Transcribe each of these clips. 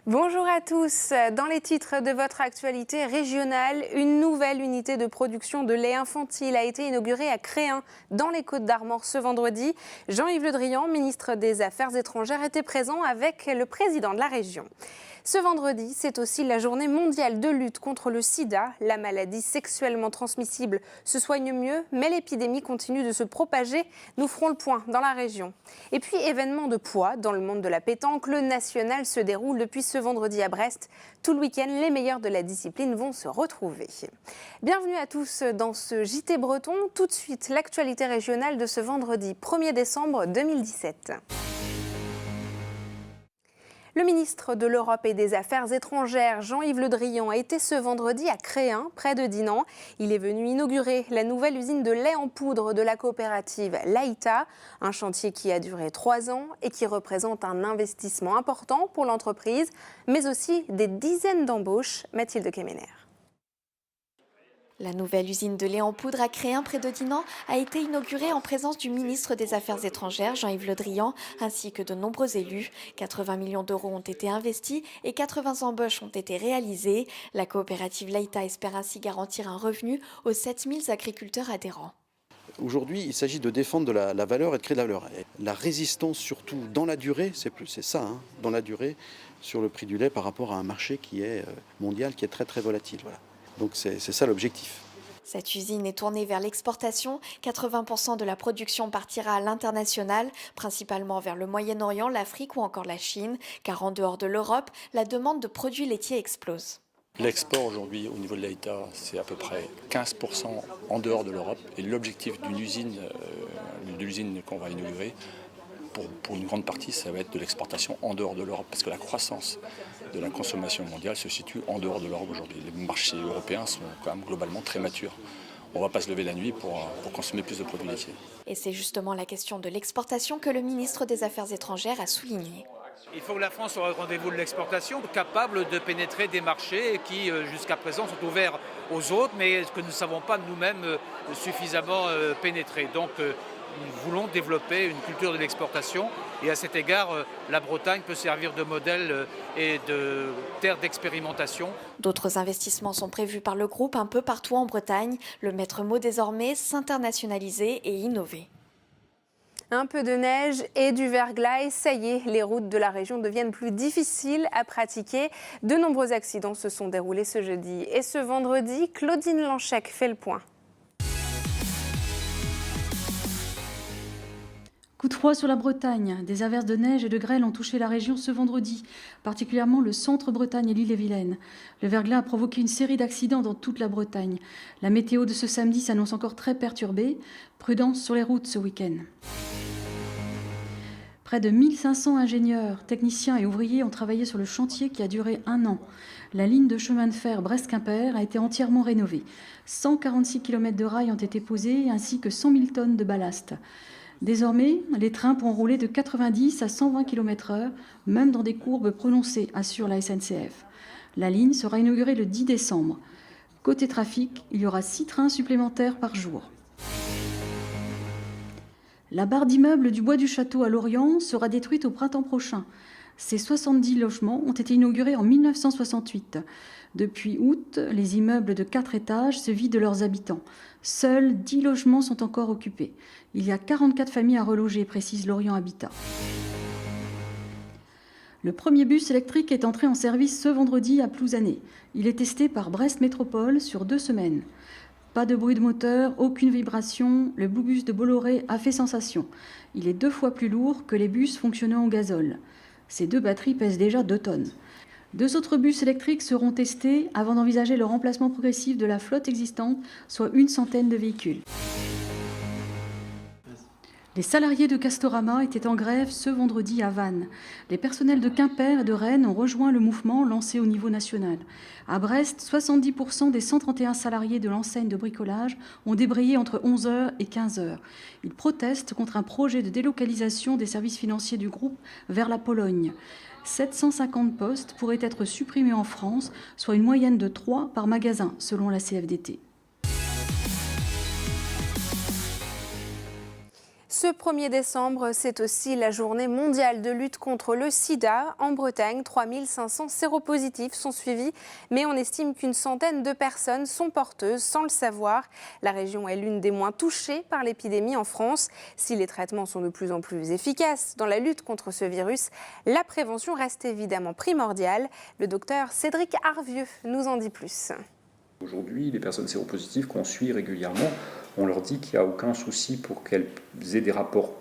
Bonjour à tous. Dans les titres de votre actualité régionale, une nouvelle unité de production de lait infantile a été inaugurée à Créin, dans les Côtes-d'Armor ce vendredi. Jean-Yves Le Drian, ministre des Affaires étrangères, était présent avec le président de la région. Ce vendredi, c'est aussi la journée mondiale de lutte contre le sida. La maladie sexuellement transmissible se soigne mieux, mais l'épidémie continue de se propager. Nous ferons le point dans la région. Et puis, événement de poids dans le monde de la pétanque, le national se déroule depuis ce vendredi à Brest. Tout le week-end, les meilleurs de la discipline vont se retrouver. Bienvenue à tous dans ce JT Breton. Tout de suite, l'actualité régionale de ce vendredi 1er décembre 2017. Le ministre de l'Europe et des Affaires étrangères, Jean-Yves Le Drian, a été ce vendredi à Créin, près de Dinan. Il est venu inaugurer la nouvelle usine de lait en poudre de la coopérative Laïta, un chantier qui a duré 3 ans et qui représente un investissement important pour l'entreprise, mais aussi des dizaines d'embauches. Mathilde Kemener. La nouvelle usine de lait en poudre à Créin, près de Dinan, a été inaugurée en présence du ministre des Affaires étrangères, Jean-Yves Le Drian, ainsi que de nombreux élus. 80 millions d'euros ont été investis et 80 embauches ont été réalisées. La coopérative Laïta espère ainsi garantir un revenu aux 7000 agriculteurs adhérents. Aujourd'hui, il s'agit de défendre la valeur et de créer de la valeur. Et la résistance, surtout dans la durée, c'est ça, dans la durée, sur le prix du lait par rapport à un marché qui est mondial, qui est très très volatile. Voilà. Donc c'est ça l'objectif. Cette usine est tournée vers l'exportation. 80% de la production partira à l'international, principalement vers le Moyen-Orient, l'Afrique ou encore la Chine, car en dehors de l'Europe, la demande de produits laitiers explose. L'export aujourd'hui au niveau de l'État, c'est à peu près 15% en dehors de l'Europe. Et l'objectif d'une usine, de l'usine qu'on va inaugurer, pour une grande partie, ça va être de l'exportation en dehors de l'Europe, parce que la croissance de la consommation mondiale se situe en dehors de l'Europe aujourd'hui. Les marchés européens sont quand même globalement très matures. On ne va pas se lever la nuit pour consommer plus de produits laitiers. Et c'est justement la question de l'exportation que le ministre des Affaires étrangères a souligné. Il faut que la France soit au rendez-vous de l'exportation, capable de pénétrer des marchés qui, jusqu'à présent, sont ouverts aux autres, mais que nous ne savons pas nous-mêmes suffisamment pénétrer. Donc, nous voulons développer une culture de l'exportation et à cet égard, la Bretagne peut servir de modèle et de terre d'expérimentation. D'autres investissements sont prévus par le groupe un peu partout en Bretagne. Le maître mot désormais, s'internationaliser et innover. Un peu de neige et du verglas, et ça y est, les routes de la région deviennent plus difficiles à pratiquer. De nombreux accidents se sont déroulés ce jeudi et ce vendredi. Claudine Lanchec fait le point. Coup de froid sur la Bretagne. Des averses de neige et de grêle ont touché la région ce vendredi, particulièrement le centre-Bretagne et l'île-et-Vilaine. Le verglas a provoqué une série d'accidents dans toute la Bretagne. La météo de ce samedi s'annonce encore très perturbée. Prudence sur les routes ce week-end. Près de 1500 ingénieurs, techniciens et ouvriers ont travaillé sur le chantier qui a duré 1 an. La ligne de chemin de fer Brest-Quimper a été entièrement rénovée. 146 km de rails ont été posés ainsi que 100 000 tonnes de ballast. Désormais, les trains pourront rouler de 90 à 120 km/h, même dans des courbes prononcées, assure la SNCF. La ligne sera inaugurée le 10 décembre. Côté trafic, il y aura 6 trains supplémentaires par jour. La barre d'immeubles du Bois du Château à Lorient sera détruite au printemps prochain. Ces 70 logements ont été inaugurés en 1968. Depuis août, les immeubles de 4 étages se vident de leurs habitants. Seuls 10 logements sont encore occupés. Il y a 44 familles à reloger, précise Lorient Habitat. Le premier bus électrique est entré en service ce vendredi à Plouzané. Il est testé par Brest Métropole sur 2 semaines. Pas de bruit de moteur, aucune vibration, le Blue Bus de Bolloré a fait sensation. Il est 2 fois plus lourd que les bus fonctionnant au gazole. Ces 2 batteries pèsent déjà 2 tonnes. 2 autres bus électriques seront testés avant d'envisager le remplacement progressif de la flotte existante, soit 100 de véhicules. Les salariés de Castorama étaient en grève ce vendredi à Vannes. Les personnels de Quimper et de Rennes ont rejoint le mouvement lancé au niveau national. À Brest, 70% des 131 salariés de l'enseigne de bricolage ont débrayé entre 11h et 15h. Ils protestent contre un projet de délocalisation des services financiers du groupe vers la Pologne. 750 postes pourraient être supprimés en France, soit une moyenne de 3 par magasin, selon la CFDT. Ce 1er décembre, c'est aussi la journée mondiale de lutte contre le sida. En Bretagne, 3500 séropositifs sont suivis, mais on estime qu'une centaine de personnes sont porteuses sans le savoir. La région est l'une des moins touchées par l'épidémie en France. Si les traitements sont de plus en plus efficaces dans la lutte contre ce virus, la prévention reste évidemment primordiale. Le docteur Cédric Arvieux nous en dit plus. Aujourd'hui, les personnes séropositives qu'on suit régulièrement, on leur dit qu'il n'y a aucun souci pour qu'elles aient des rapports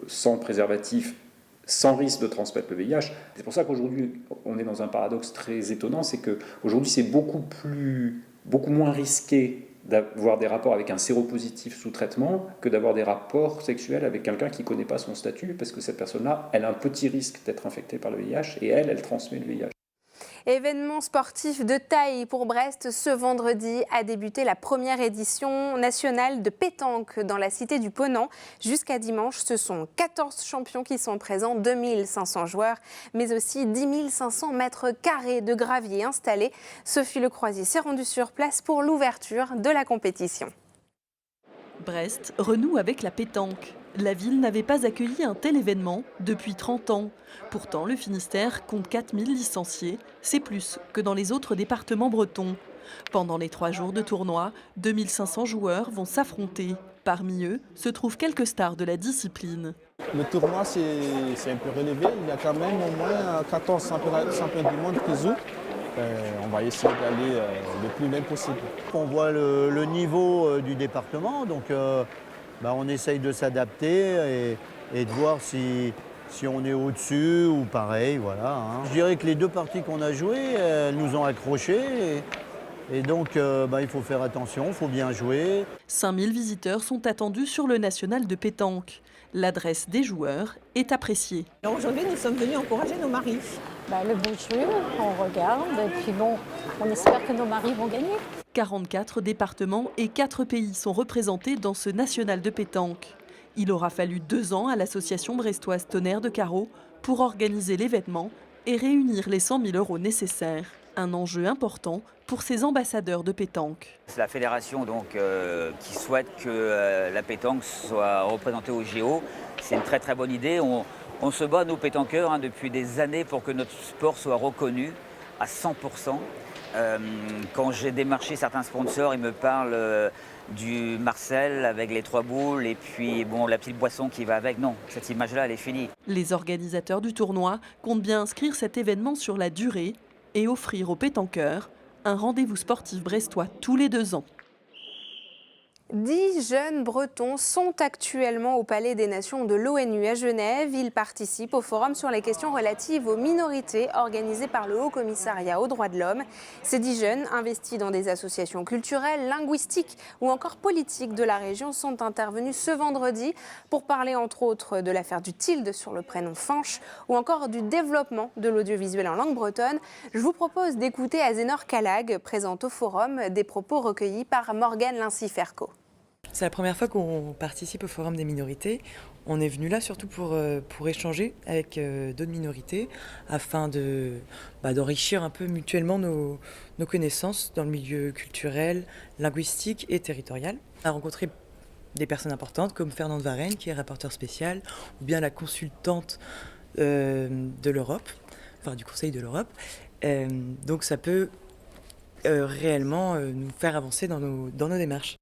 sans préservatif, sans risque de transmettre le VIH. C'est pour ça qu'aujourd'hui, on est dans un paradoxe très étonnant, c'est qu'aujourd'hui, c'est beaucoup moins risqué d'avoir des rapports avec un séropositif sous traitement que d'avoir des rapports sexuels avec quelqu'un qui ne connaît pas son statut, parce que cette personne-là, elle a un petit risque d'être infectée par le VIH et elle transmet le VIH. Événement sportif de taille pour Brest. Ce vendredi a débuté la première édition nationale de pétanque dans la cité du Ponant. Jusqu'à dimanche, ce sont 14 champions qui sont présents, 2500 joueurs, mais aussi 10 500 mètres carrés de gravier installés. Sophie Lecroisier s'est rendue sur place pour l'ouverture de la compétition. Brest renoue avec la pétanque. La ville n'avait pas accueilli un tel événement depuis 30 ans. Pourtant, le Finistère compte 4000 licenciés. C'est plus que dans les autres départements bretons. Pendant les 3 jours de tournoi, 2500 joueurs vont s'affronter. Parmi eux se trouvent quelques stars de la discipline. Le tournoi, c'est un peu relevé. Il y a quand même au moins 14 champions du monde qui jouent. On va essayer d'aller le plus loin possible. On voit le niveau du département, donc on essaye de s'adapter et de voir si on est au-dessus ou pareil. Voilà, hein. Je dirais que les 2 parties qu'on a jouées, elles nous ont accrochés. Et donc, il faut faire attention, il faut bien jouer. 5000 visiteurs sont attendus sur le national de pétanque. L'adresse des joueurs est appréciée. Aujourd'hui, nous sommes venus encourager nos maris. Le beau jeu, on regarde et puis on espère que nos maris vont gagner. 44 départements et 4 pays sont représentés dans ce national de pétanque. Il aura fallu 2 ans à l'association brestoise Tonnerre de Carreau pour organiser l'événement et réunir les 100 000 € nécessaires. Un enjeu important pour ces ambassadeurs de pétanque. C'est la fédération qui souhaite que la pétanque soit représentée au JO. C'est une très très bonne idée. On se bat, nous pétanqueurs, depuis des années pour que notre sport soit reconnu à 100%. Quand j'ai démarché certains sponsors, ils me parlent du Marcel avec les 3 boules et puis la petite boisson qui va avec. Non, cette image-là, elle est finie. Les organisateurs du tournoi comptent bien inscrire cet événement sur la durée et offrir aux pétanqueurs un rendez-vous sportif brestois tous les 2 ans. 10 jeunes Bretons sont actuellement au Palais des Nations de l'ONU à Genève. Ils participent au forum sur les questions relatives aux minorités organisé par le Haut Commissariat aux droits de l'homme. Ces 10 jeunes, investis dans des associations culturelles, linguistiques ou encore politiques de la région, sont intervenus ce vendredi pour parler entre autres de l'affaire du tilde sur le prénom Fanche ou encore du développement de l'audiovisuel en langue bretonne. Je vous propose d'écouter Azénor Kalag, présente au forum, des propos recueillis par Morgane Linciferco. C'est la première fois qu'on participe au Forum des minorités. On est venu là surtout pour échanger avec d'autres minorités afin d'enrichir un peu mutuellement nos connaissances dans le milieu culturel, linguistique et territorial. On a rencontré des personnes importantes comme Fernande Varenne, qui est rapporteure spéciale, ou bien la consultante de l'Europe, enfin du Conseil de l'Europe. Donc ça peut réellement nous faire avancer dans nos démarches.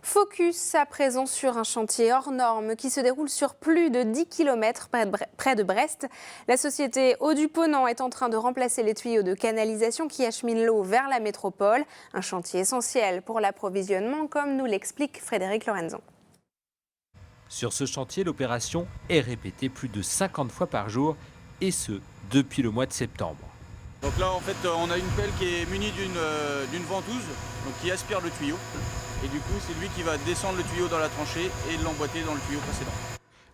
Focus à présent sur un chantier hors norme qui se déroule sur plus de 10 km près de Brest. La société Eau du Ponant est en train de remplacer les tuyaux de canalisation qui acheminent l'eau vers la métropole. Un chantier essentiel pour l'approvisionnement, comme nous l'explique Frédéric Lorenzon. Sur ce chantier, l'opération est répétée plus de 50 fois par jour, et ce, depuis le mois de septembre. Donc là, en fait, on a une pelle qui est munie d'une ventouse, donc qui aspire le tuyau. Et du coup, c'est lui qui va descendre le tuyau dans la tranchée et l'emboîter dans le tuyau précédent.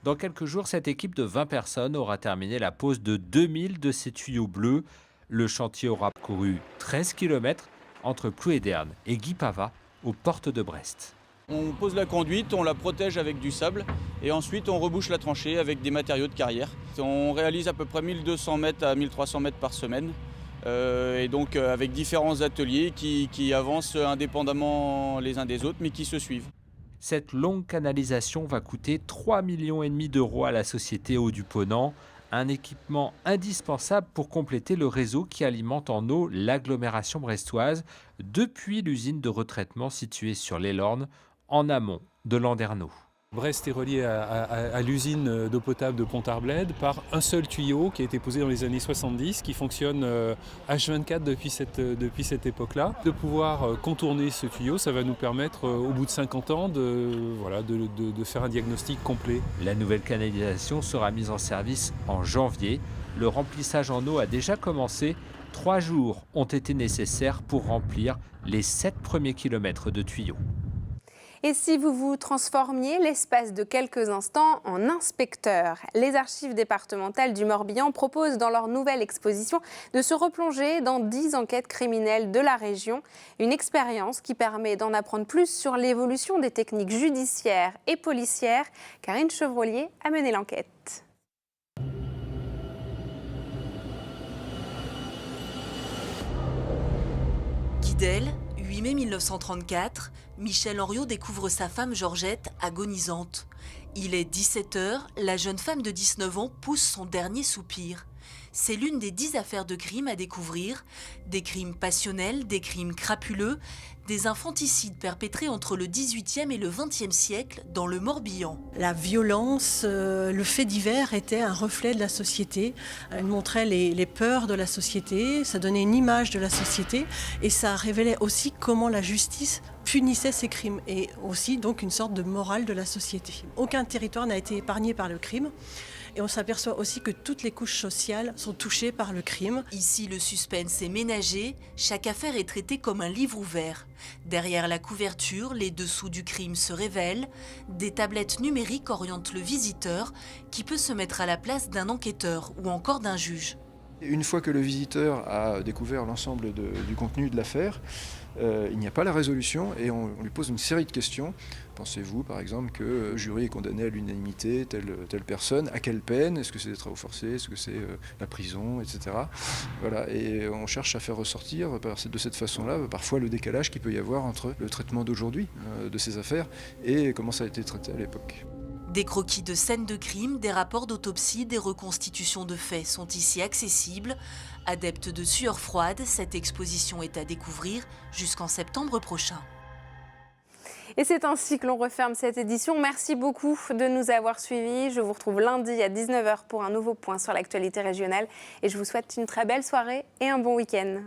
Dans quelques jours, cette équipe de 20 personnes aura terminé la pose de 2000 de ces tuyaux bleus. Le chantier aura couru 13 km entre Plouéderne et Guipava, aux portes de Brest. On pose la conduite, on la protège avec du sable et ensuite on rebouche la tranchée avec des matériaux de carrière. On réalise à peu près 1200 mètres à 1300 mètres par semaine. Et donc avec différents ateliers qui avancent indépendamment les uns des autres mais qui se suivent. Cette longue canalisation va coûter 3,5 millions d'euros à la société Eau du Ponant, un équipement indispensable pour compléter le réseau qui alimente en eau l'agglomération brestoise depuis l'usine de retraitement située sur l'Elorn, en amont de Landerneau. Brest est relié à l'usine d'eau potable de Pont-Arblède par un seul tuyau qui a été posé dans les années 70, qui fonctionne H24 depuis cette époque-là. De pouvoir contourner ce tuyau, ça va nous permettre, au bout de 50 ans, de faire un diagnostic complet. La nouvelle canalisation sera mise en service en janvier. Le remplissage en eau a déjà commencé. 3 jours ont été nécessaires pour remplir les 7 premiers kilomètres de tuyaux. Et si vous vous transformiez l'espace de quelques instants en inspecteur? Les archives départementales du Morbihan proposent dans leur nouvelle exposition de se replonger dans 10 enquêtes criminelles de la région. Une expérience qui permet d'en apprendre plus sur l'évolution des techniques judiciaires et policières. Karine Chevrolier a mené l'enquête. Guidel, 8 mai 1934, Michel Henriot découvre sa femme Georgette agonisante. Il est 17h, la jeune femme de 19 ans pousse son dernier soupir. C'est l'une des 10 affaires de crime à découvrir, des crimes passionnels, des crimes crapuleux, des infanticides perpétrés entre le XVIIIe et le XXe siècle dans le Morbihan. La violence, le fait divers était un reflet de la société. Elle montrait les peurs de la société, ça donnait une image de la société et ça révélait aussi comment la justice punissait ces crimes et aussi donc une sorte de morale de la société. Aucun territoire n'a été épargné par le crime. Et on s'aperçoit aussi que toutes les couches sociales sont touchées par le crime. Ici, le suspense est ménagé, chaque affaire est traitée comme un livre ouvert. Derrière la couverture, les dessous du crime se révèlent. Des tablettes numériques orientent le visiteur qui peut se mettre à la place d'un enquêteur ou encore d'un juge. Une fois que le visiteur a découvert l'ensemble du contenu de l'affaire, il n'y a pas la résolution et on lui pose une série de questions. Pensez-vous par exemple que le jury est condamné à l'unanimité telle personne, à quelle peine? Est-ce que c'est des travaux forcés? Est-ce que c'est la prison, etc. Voilà, et on cherche à faire ressortir de cette façon-là parfois le décalage qu'il peut y avoir entre le traitement d'aujourd'hui de ces affaires et comment ça a été traité à l'époque. Des croquis de scènes de crime, des rapports d'autopsie, des reconstitutions de faits sont ici accessibles. Adepte de sueur froide, cette exposition est à découvrir jusqu'en septembre prochain. Et c'est ainsi que l'on referme cette édition. Merci beaucoup de nous avoir suivis. Je vous retrouve lundi à 19h pour un nouveau point sur l'actualité régionale. Et je vous souhaite une très belle soirée et un bon week-end.